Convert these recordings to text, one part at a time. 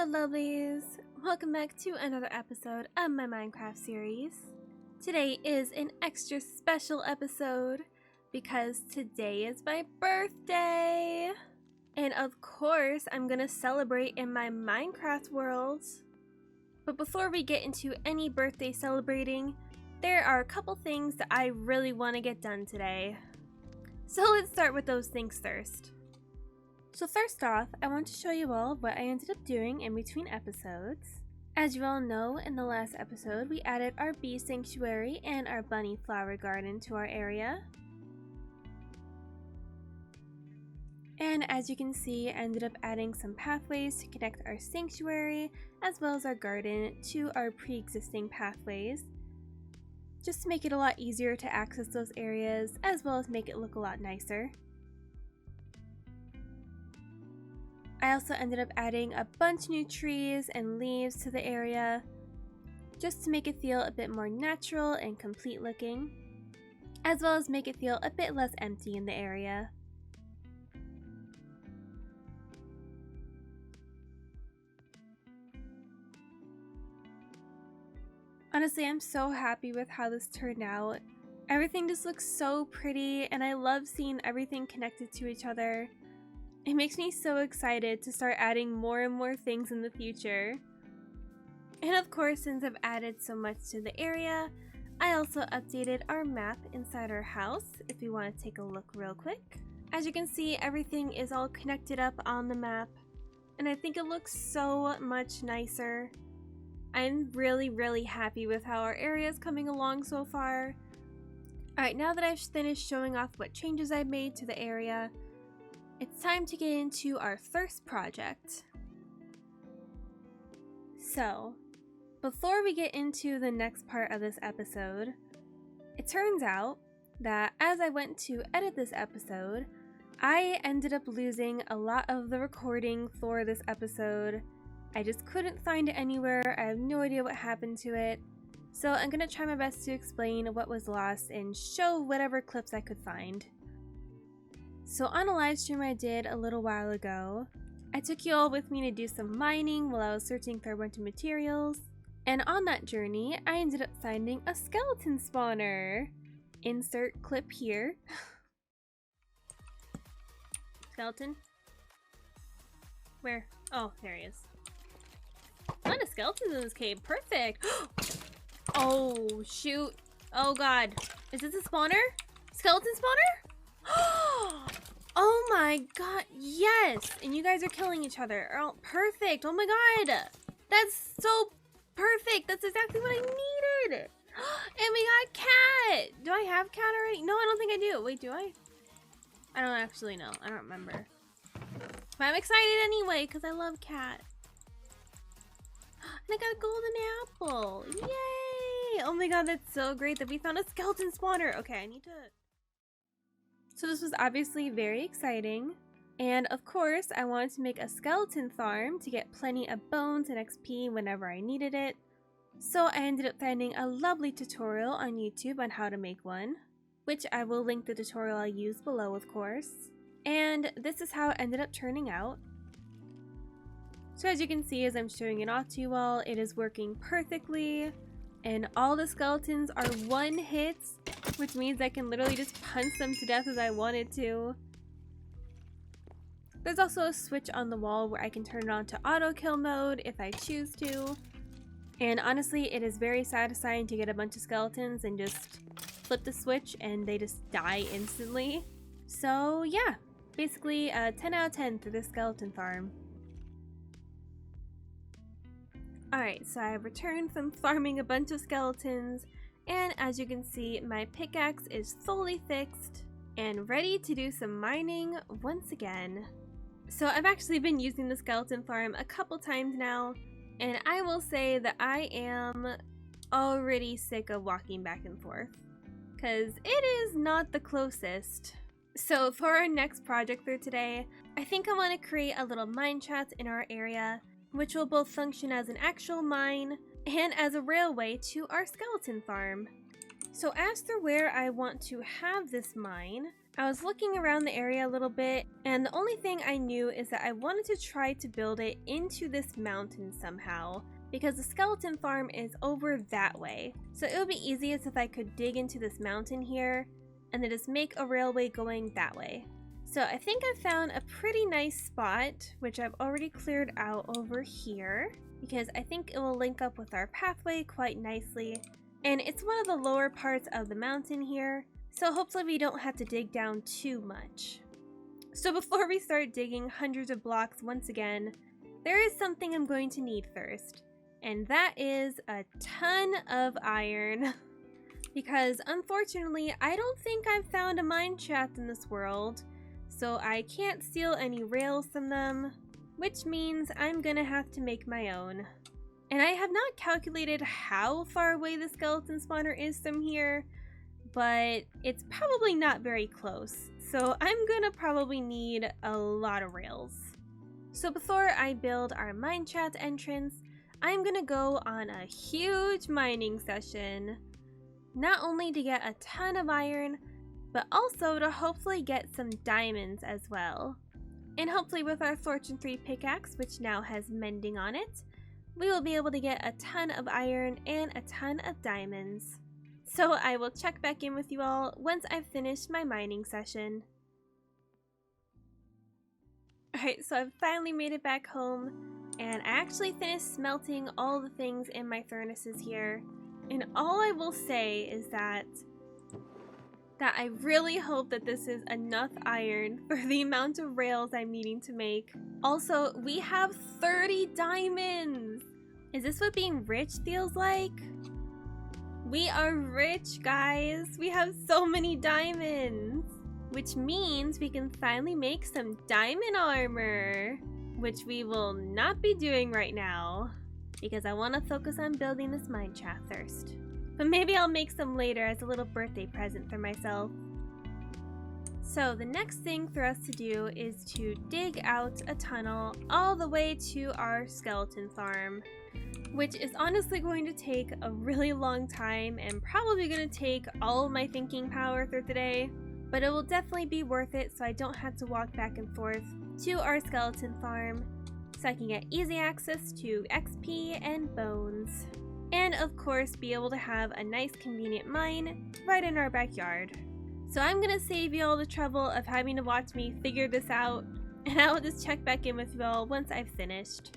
Hello lovelies! Welcome back to another episode of my Minecraft series. Today is an extra special episode because today is my birthday! And of course I'm gonna celebrate in my Minecraft world. But before we get into any birthday celebrating, there are a couple things that I really want to get done today. So let's start with those things first. So first off, I want to show you all what I ended up doing in between episodes. As you all know, in the last episode, we added our bee sanctuary and our bunny flower garden to our area. And as you can see, I ended up adding some pathways to connect our sanctuary as well as our garden to our pre-existing pathways, just to make it a lot easier to access those areas as well as make it look a lot nicer. I also ended up adding a bunch of new trees and leaves to the area just to make it feel a bit more natural and complete looking, as well as make it feel a bit less empty in the area. Honestly, I'm so happy with how this turned out. Everything just looks so pretty and I love seeing everything connected to each other. It makes me so excited to start adding more and more things in the future. And of course, since I've added so much to the area, I also updated our map inside our house if you want to take a look real quick. As you can see, everything is all connected up on the map, and I think it looks so much nicer. I'm really happy with how our area is coming along so far. Alright, now that I've finished showing off what changes I've made to the area, it's time to get into our first project. So, before we get into the next part of this episode, it turns out that as I went to edit this episode, I ended up losing a lot of the recording for this episode. I just couldn't find it anywhere. I have no idea what happened to it. So I'm gonna try my best to explain what was lost and show whatever clips I could find. So on a live stream I did a little while ago, I took you all with me to do some mining while I was searching for a bunch of materials. And on that journey, I ended up finding a skeleton spawner. Insert clip here. Skeleton? Where? Oh, there he is. Found a skeleton in this cave. Perfect. Oh, shoot. Oh, God. Is this a spawner? Skeleton spawner? Oh my god, yes! And you guys are killing each other. Oh, perfect. Oh my god. That's so perfect. That's exactly what I needed. And we got cat. Do I have cat already? No, I don't think I do. Wait, do I? I don't actually know. I don't remember. But I'm excited anyway because I love cat. And I got a golden apple. Yay! Oh my god, that's so great that we found a skeleton spawner. Okay, I need to... So this was obviously very exciting, and of course I wanted to make a skeleton farm to get plenty of bones and XP whenever I needed it. So I ended up finding a lovely tutorial on YouTube on how to make one, which I will link the tutorial I used below of course. And this is how it ended up turning out. So as you can see as I'm showing it off to you all, it is working perfectly. And all the skeletons are one hit, which means I can literally just punch them to death as I wanted to. There's also a switch on the wall where I can turn it on to auto kill mode if I choose to. And honestly, it is very satisfying to get a bunch of skeletons and just flip the switch and they just die instantly. So yeah, basically 10 out of 10 for this skeleton farm. Alright, so I returned from farming a bunch of skeletons, and as you can see, my pickaxe is fully fixed and ready to do some mining once again. So I've actually been using the skeleton farm a couple times now, and I will say that I am already sick of walking back and forth, because it is not the closest. So for our next project for today, I think I want to create a little mine shaft in our area, which will both function as an actual mine and as a railway to our skeleton farm. So as for where I want to have this mine, I was looking around the area a little bit, and the only thing I knew is that I wanted to try to build it into this mountain somehow, because the skeleton farm is over that way. So it would be easiest if I could dig into this mountain here, and then just make a railway going that way. So I think I found a pretty nice spot, which I've already cleared out over here, because I think it will link up with our pathway quite nicely. And it's one of the lower parts of the mountain here, so hopefully we don't have to dig down too much. So before we start digging hundreds of blocks once again, there is something I'm going to need first, and that is a ton of iron. Because unfortunately, I don't think I've found a mine shaft in this world, so I can't steal any rails from them, which means I'm gonna have to make my own. And I have not calculated how far away the skeleton spawner is from here, but it's probably not very close, so I'm gonna probably need a lot of rails. So before I build our mine shaft entrance, I'm gonna go on a huge mining session, not only to get a ton of iron, but also to hopefully get some diamonds as well. And hopefully with our Fortune 3 pickaxe, which now has mending on it, we will be able to get a ton of iron and a ton of diamonds. So I will check back in with you all once I've finished my mining session. Alright, so I've finally made it back home, and I actually finished smelting all the things in my furnaces here. And all I will say is that I really hope that this is enough iron for the amount of rails I'm needing to make. Also, we have 30 diamonds! Is this what being rich feels like? We are rich, guys! We have so many diamonds! Which means we can finally make some diamond armor, which we will not be doing right now, because I want to focus on building this mine shaft first. But maybe I'll make some later as a little birthday present for myself. So the next thing for us to do is to dig out a tunnel all the way to our skeleton farm, which is honestly going to take a really long time and probably going to take all of my thinking power through the day, but it will definitely be worth it so I don't have to walk back and forth to our skeleton farm, so I can get easy access to XP and bones. And of course be able to have a nice convenient mine right in our backyard. So I'm gonna save you all the trouble of having to watch me figure this out, and I will just check back in with you all once I've finished.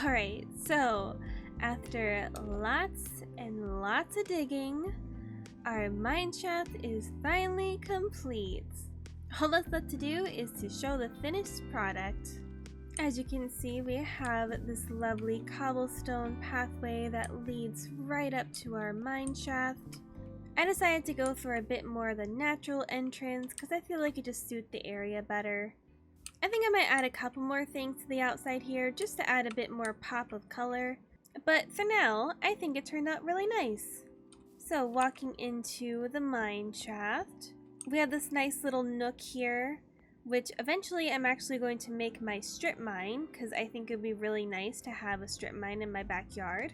Alright, so after lots and lots of digging, our mine shaft is finally complete. All that's left to do is to show the finished product. As you can see, we have this lovely cobblestone pathway that leads right up to our mine shaft. I decided to go for a bit more of the natural entrance because I feel like it just suits the area better. I think I might add a couple more things to the outside here just to add a bit more pop of color. But for now, I think it turned out really nice. So walking into the mine shaft, we have this nice little nook here, which eventually I'm actually going to make my strip mine because I think it would be really nice to have a strip mine in my backyard.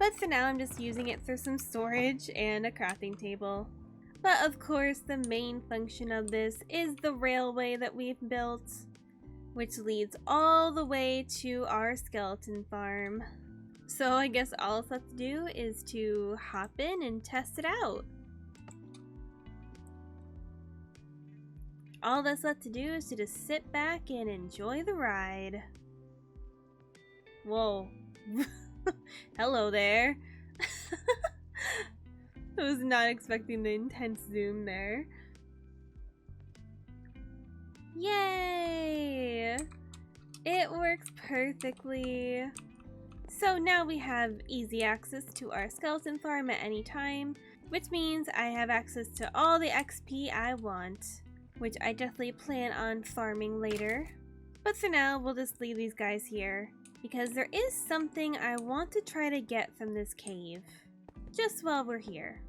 but for now I'm just using it for some storage and a crafting table. But of course, the main function of this is the railway that we've built, which leads all the way to our skeleton farm. So I guess all it's left to do is to hop in and test it out. All that's left to do is to just sit back and enjoy the ride. Whoa. Hello there. I was not expecting the intense zoom there. Yay! It works perfectly. So now we have easy access to our skeleton farm at any time, which means I have access to all the XP I want, which I definitely plan on farming later. But for now, we'll just leave these guys here, because there is something I want to try to get from this cave, just while we're here.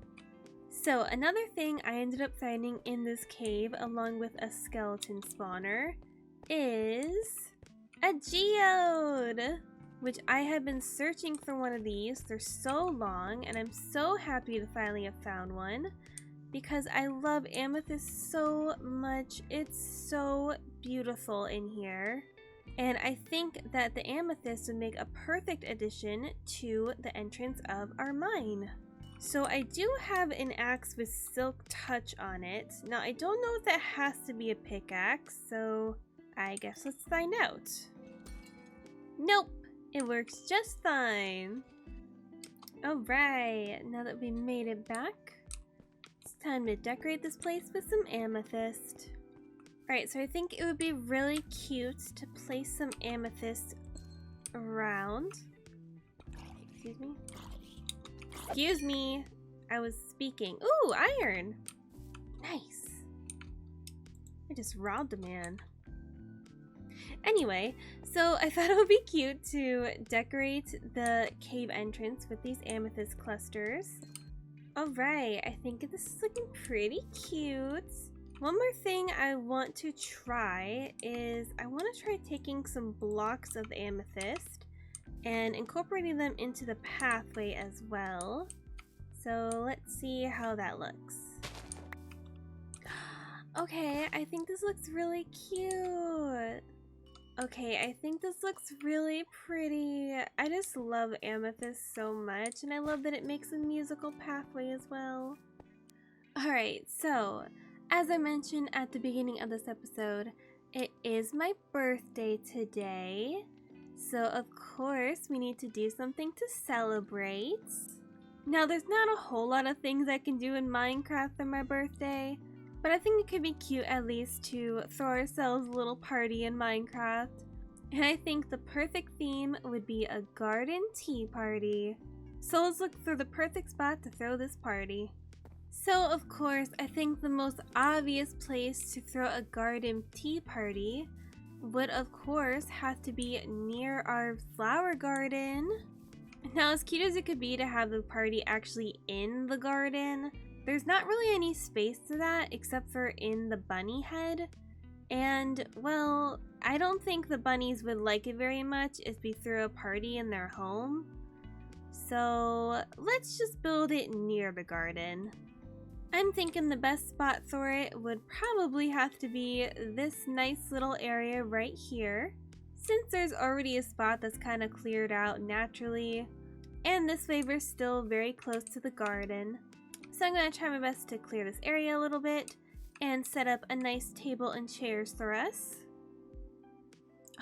So another thing I ended up finding in this cave, along with a skeleton spawner, is a geode, which I have been searching for one of these for so long, and I'm so happy to finally have found one, because I love amethyst so much. It's so beautiful in here, and I think that the amethyst would make a perfect addition to the entrance of our mine. So I do have an axe with silk touch on it. Now I don't know if that has to be a pickaxe, so I guess let's find out. Nope, it works just fine. Alright, now that we made it back, it's time to decorate this place with some amethyst. Alright, so I think it would be really cute to place some amethyst around. Excuse me? Excuse me, I was speaking. Ooh, iron! Nice. I just robbed a man. Anyway, so I thought it would be cute to decorate the cave entrance with these amethyst clusters. Alright, I think this is looking pretty cute. One more thing I want to try is I want to try taking some blocks of amethyst and incorporating them into the pathway as well. So let's see how that looks. Okay, I think this looks really cute. Okay, I think this looks really pretty. I just love amethyst so much, and I love that it makes a musical pathway as well. Alright, so as I mentioned at the beginning of this episode, it is my birthday today. So of course we need to do something to celebrate. Now there's not a whole lot of things I can do in Minecraft for my birthday, but I think it could be cute at least to throw ourselves a little party in Minecraft. And I think the perfect theme would be a garden tea party. So let's look for the perfect spot to throw this party. So of course, I think the most obvious place to throw a garden tea party would of course have to be near our flower garden. Now, as cute as it could be to have the party actually in the garden, there's not really any space to that except for in the bunny head. And, well, I don't think the bunnies would like it very much if we threw a party in their home. So let's just build it near the garden. I'm thinking the best spot for it would probably have to be this nice little area right here, since there's already a spot that's kind of cleared out naturally, and this way we're still very close to the garden. So I'm going to try my best to clear this area a little bit and set up a nice table and chairs for us.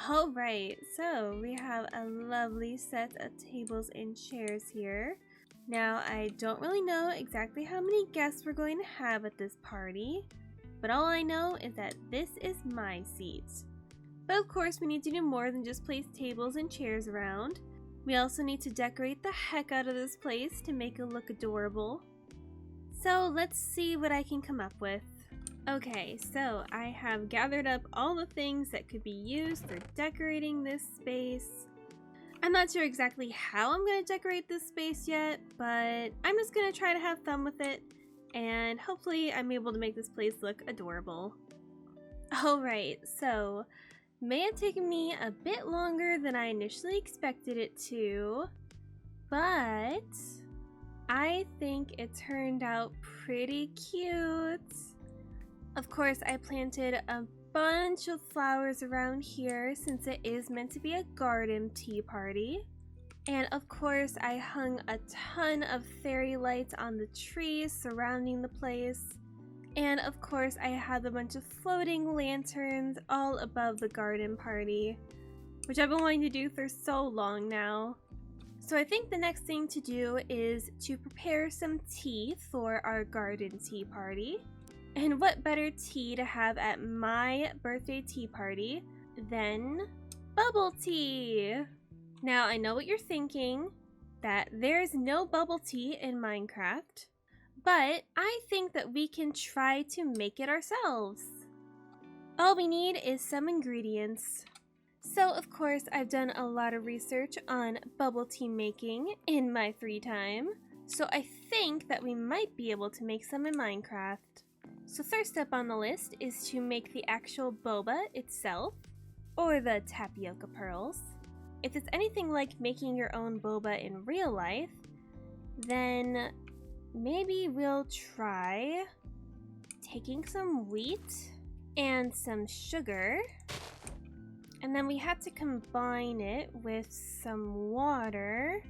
Alright, so we have a lovely set of tables and chairs here. Now, I don't really know exactly how many guests we're going to have at this party, but all I know is that this is my seat. But of course, we need to do more than just place tables and chairs around. We also need to decorate the heck out of this place to make it look adorable. So let's see what I can come up with. Okay, so I have gathered up all the things that could be used for decorating this space. I'm not sure exactly how I'm going to decorate this space yet, but I'm just going to try to have fun with it, and hopefully I'm able to make this place look adorable. Alright, so may have taken me a bit longer than I initially expected it to, but I think it turned out pretty cute. Of course, I planted a bunch of flowers around here since it is meant to be a garden tea party. And of course, I hung a ton of fairy lights on the trees surrounding the place. And of course, I had a bunch of floating lanterns all above the garden party, which I've been wanting to do for so long now. So I think the next thing to do is to prepare some tea for our garden tea party. And what better tea to have at my birthday tea party than bubble tea? Now I know what you're thinking, that there's no bubble tea in Minecraft, but I think that we can try to make it ourselves. All we need is some ingredients. So of course I've done a lot of research on bubble tea making in my free time, so I think that we might be able to make some in Minecraft. So first up on the list is to make the actual boba itself, or the tapioca pearls. If it's anything like making your own boba in real life, then maybe we'll try taking some wheat and some sugar, and then we have to combine it with some water,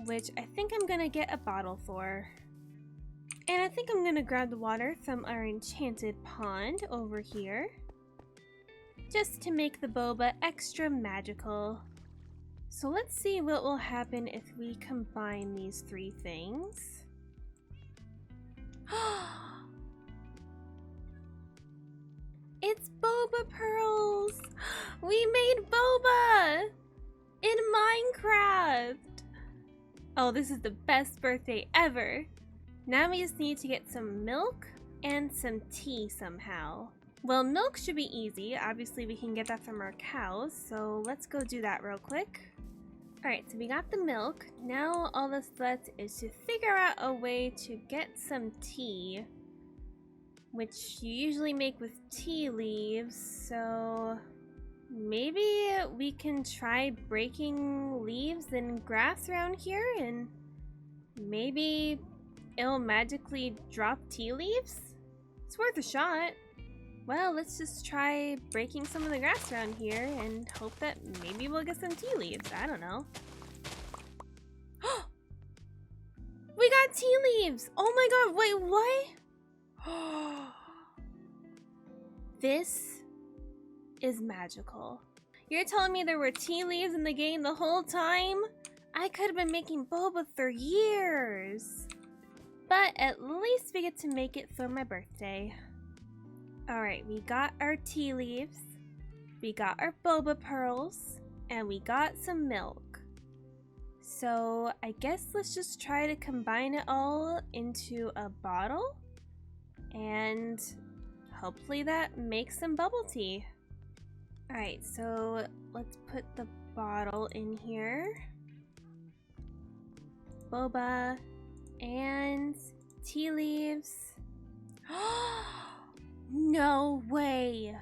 which I think I'm gonna get a bottle for. And I think I'm gonna grab the water from our enchanted pond over here, just to make the boba extra magical. So let's see what will happen if we combine these three things. It's boba pearls! We made boba! In Minecraft! Oh, this is the best birthday ever! Now we just need to get some milk and some tea somehow. Well, milk should be easy. Obviously, we can get that from our cows, so let's go do that real quick. Alright, so we got the milk. Now all that's left is to figure out a way to get some tea, which you usually make with tea leaves, so maybe we can try breaking leaves and grass around here, and maybe it'll magically drop tea leaves? It's worth a shot. Well, let's just try breaking some of the grass around here and hope that maybe we'll get some tea leaves. I don't know. We got tea leaves! Oh my god, wait, what? This is magical. You're telling me there were tea leaves in the game the whole time? I could have been making boba for years. But at least we get to make it for my birthday. Alright, we got our tea leaves, we got our boba pearls, and we got some milk. So I guess let's just try to combine it all into a bottle, and hopefully that makes some bubble tea. Alright, so let's put the bottle in here. Boba and tea leaves. No way!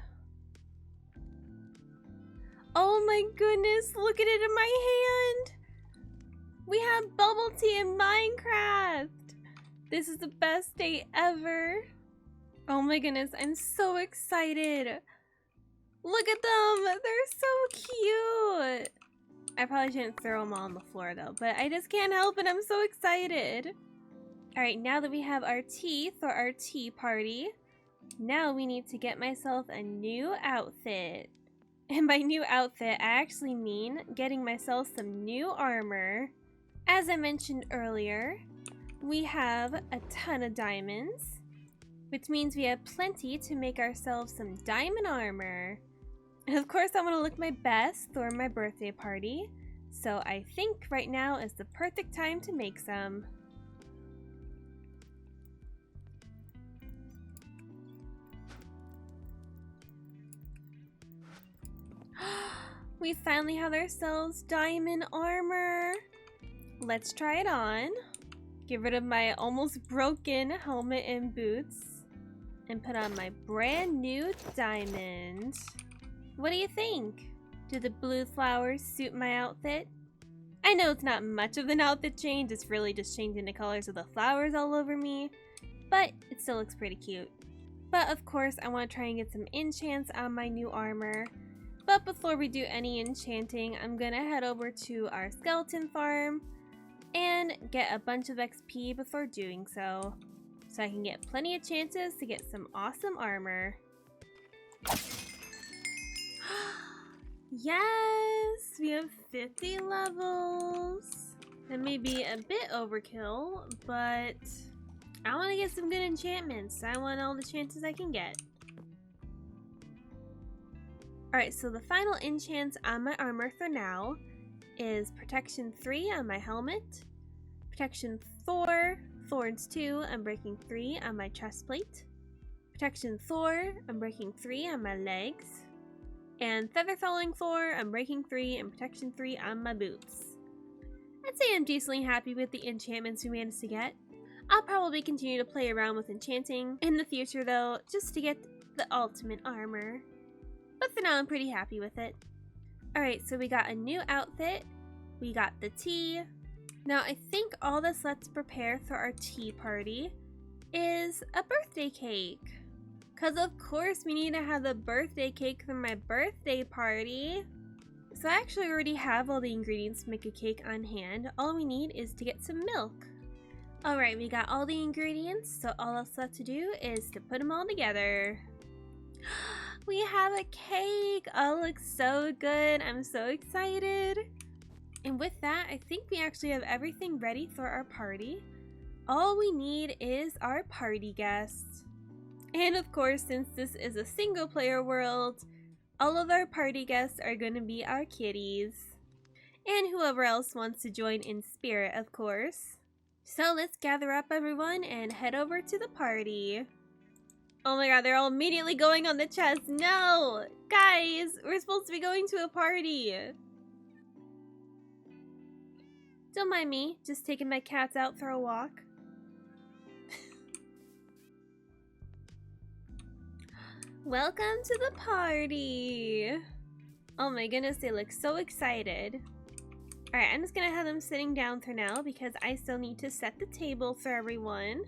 Oh my goodness, look at it in my hand! We have bubble tea in Minecraft! This is the best day ever! Oh my goodness, I'm so excited! Look at them! They're so cute! I probably shouldn't throw them all on the floor though, but I just can't help it, I'm so excited! Alright, now that we have our tea for our tea party, now we need to get myself a new outfit. And by new outfit, I actually mean getting myself some new armor. As I mentioned earlier, we have a ton of diamonds, which means we have plenty to make ourselves some diamond armor. And of course I want to look my best for my birthday party, so I think right now is the perfect time to make some. We finally have ourselves diamond armor. Let's try it on. Get rid of my almost broken helmet and boots and put on my brand new diamond. What do you think? Do the blue flowers suit my outfit? I know it's not much of an outfit change, it's really just changing the colors of the flowers all over me, but it still looks pretty cute. But of course, I want to try and get some enchants on my new armor. But before we do any enchanting, I'm gonna head over to our skeleton farm and get a bunch of XP before doing so I can get plenty of chances to get some awesome armor. Yes, we have 50 levels. That may be a bit overkill, but I want to get some good enchantments. I want all the chances I can get. Alright, so the final enchants on my armor for now is Protection 3 on my helmet, Protection 4, Thorns 2, Unbreaking 3 on my chest plate, Protection 4, Unbreaking 3 on my legs, and Feather Falling 4, Unbreaking 3, and Protection 3 on my boots. I'd say I'm decently happy with the enchantments we managed to get. I'll probably continue to play around with enchanting in the future though, just to get the ultimate armor. But for now, I'm pretty happy with it. Alright, so we got a new outfit. We got the tea. Now, I think all that's left to prepare for our tea party is a birthday cake. Because of course, we need to have the birthday cake for my birthday party. So I actually already have all the ingredients to make a cake on hand. All we need is to get some milk. Alright, we got all the ingredients, so all that's left to do is to put them all together. We have a cake! Oh, it looks so good. I'm so excited. And with that, I think we actually have everything ready for our party. All we need is our party guests. And of course, since this is a single player world, all of our party guests are going to be our kitties. And whoever else wants to join in spirit, of course. So let's gather up everyone and head over to the party. Oh my god, they're all immediately going on the chest. No! Guys, we're supposed to be going to a party. Don't mind me, just taking my cats out for a walk. Welcome to the party! Oh my goodness, they look so excited. Alright, I'm just gonna have them sitting down for now because I still need to set the table for everyone.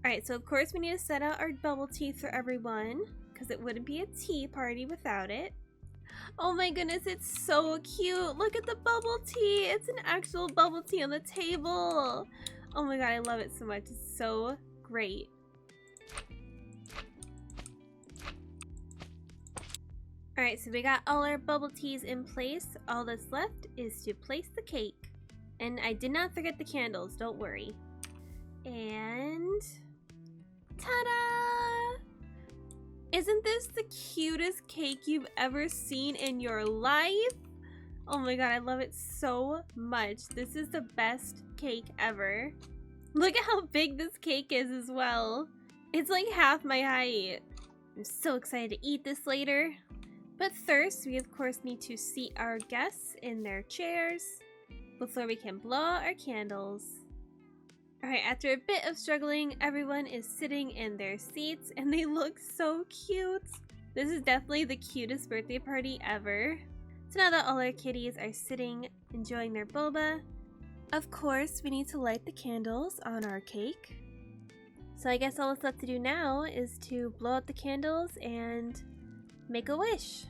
Alright, so of course we need to set out our bubble tea for everyone because it wouldn't be a tea party without it. Oh my goodness, it's so cute! Look at the bubble tea! It's an actual bubble tea on the table! Oh my god, I love it so much. It's so great. Alright, so we got all our bubble teas in place. All that's left is to place the cake. And I did not forget the candles, don't worry. And... ta-da! Isn't this the cutest cake you've ever seen in your life? Oh my god, I love it so much. This is the best cake ever. Look at how big this cake is as well. It's like half my height. I'm so excited to eat this later. But first, we of course need to seat our guests in their chairs before we can blow out our candles. Alright, after a bit of struggling, everyone is sitting in their seats and they look so cute. This is definitely the cutest birthday party ever. So now that all our kitties are sitting, enjoying their boba, of course we need to light the candles on our cake. So I guess all that's left to do now is to blow out the candles and make a wish.